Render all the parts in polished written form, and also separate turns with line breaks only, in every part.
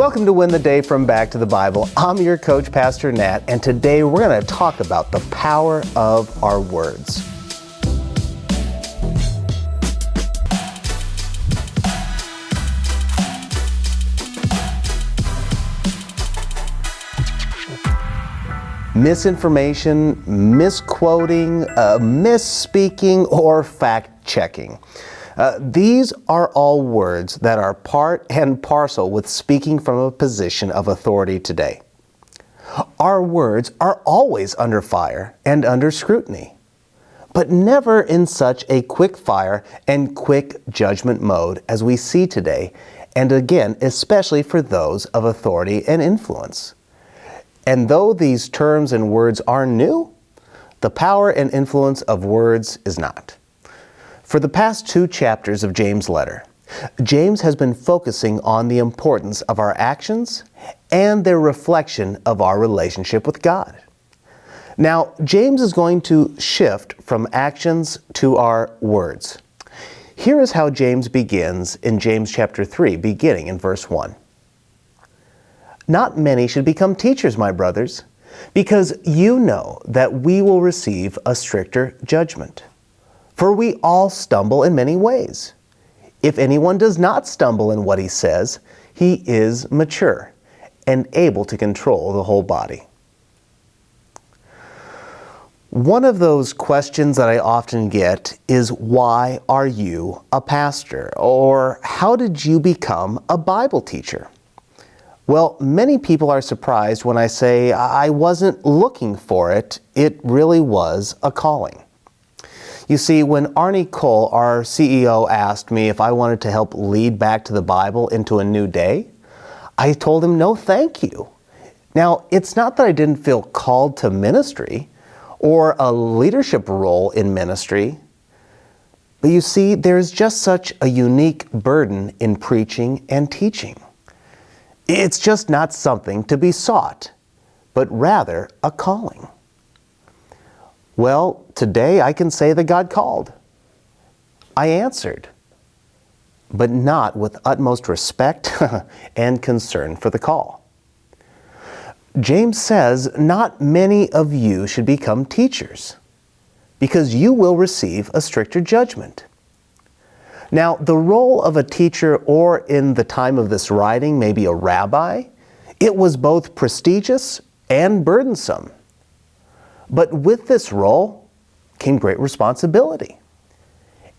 Welcome to Win the Day from Back to the Bible. I'm your coach, Pastor Nat, and today we're going to talk about the power of our words. Misinformation, misquoting, misspeaking, or fact-checking. These are all words that are part and parcel with speaking from a position of authority today. Our words are always under fire and under scrutiny, but never in such a quick fire and quick judgment mode as we see today, and again, especially for those of authority and influence. And though these terms and words are new, the power and influence of words is not. For the past 2 chapters of James' letter, James has been focusing on the importance of our actions and their reflection of our relationship with God. Now, James is going to shift from actions to our words. Here is how James begins in James chapter 3, beginning in verse 1. Not many should become teachers, my brothers, because you know that we will receive a stricter judgment. For we all stumble in many ways. If anyone does not stumble in what he says, he is mature and able to control the whole body. One of those questions that I often get is, why are you a pastor? Or how did you become a Bible teacher? Well, many people are surprised when I say I wasn't looking for it. It really was a calling. You see, when Arnie Cole, our CEO, asked me if I wanted to help lead Back to the Bible into a new day, I told him no thank you. Now, it's not that I didn't feel called to ministry or a leadership role in ministry, but you see, there's just such a unique burden in preaching and teaching. It's just not something to be sought, but rather a calling. Well, today I can say that God called. I answered, but not with utmost respect and concern for the call. James says, not many of you should become teachers, because you will receive a stricter judgment. Now, the role of a teacher, or in the time of this writing, maybe a rabbi, it was both prestigious and burdensome. But with this role came great responsibility,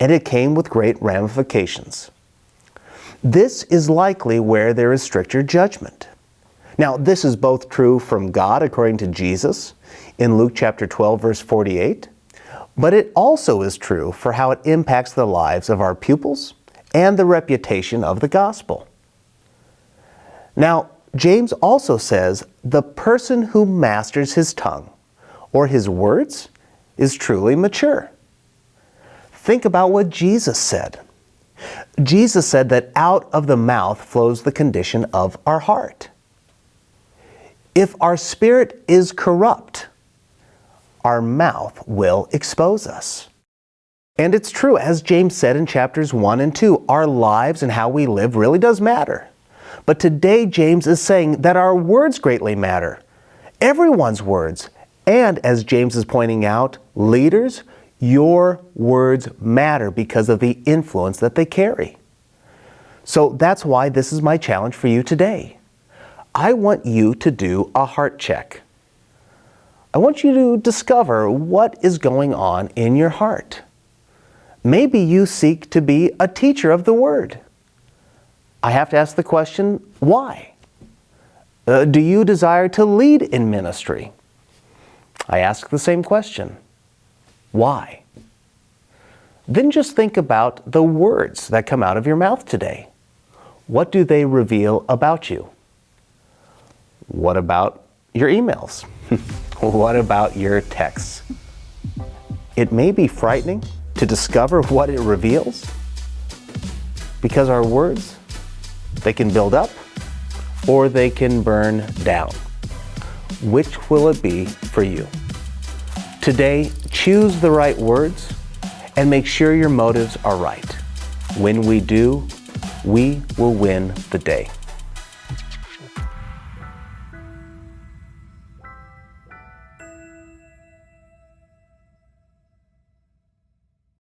and it came with great ramifications. This is likely where there is stricter judgment. Now, this is both true from God, according to Jesus, in Luke chapter 12, verse 48, but it also is true for how it impacts the lives of our pupils and the reputation of the gospel. Now, James also says, the person who masters his tongue or his words is truly mature. Think about what Jesus said. Jesus said that out of the mouth flows the condition of our heart. If our spirit is corrupt, our mouth will expose us. And it's true, as James said in chapters 1 and 2, our lives and how we live really does matter. But today James is saying that our words greatly matter. Everyone's words. And as James is pointing out, leaders, your words matter because of the influence that they carry. So that's why this is my challenge for you today. I want you to do a heart check. I want you to discover what is going on in your heart. Maybe you seek to be a teacher of the Word. I have to ask the question, why? Do you desire to lead in ministry? I ask the same question, why? Then just think about the words that come out of your mouth today. What do they reveal about you? What about your emails? What about your texts? It may be frightening to discover what it reveals, because our words, they can build up or they can burn down. Which will it be for you? Today, choose the right words and make sure your motives are right. When we do, we will win the day.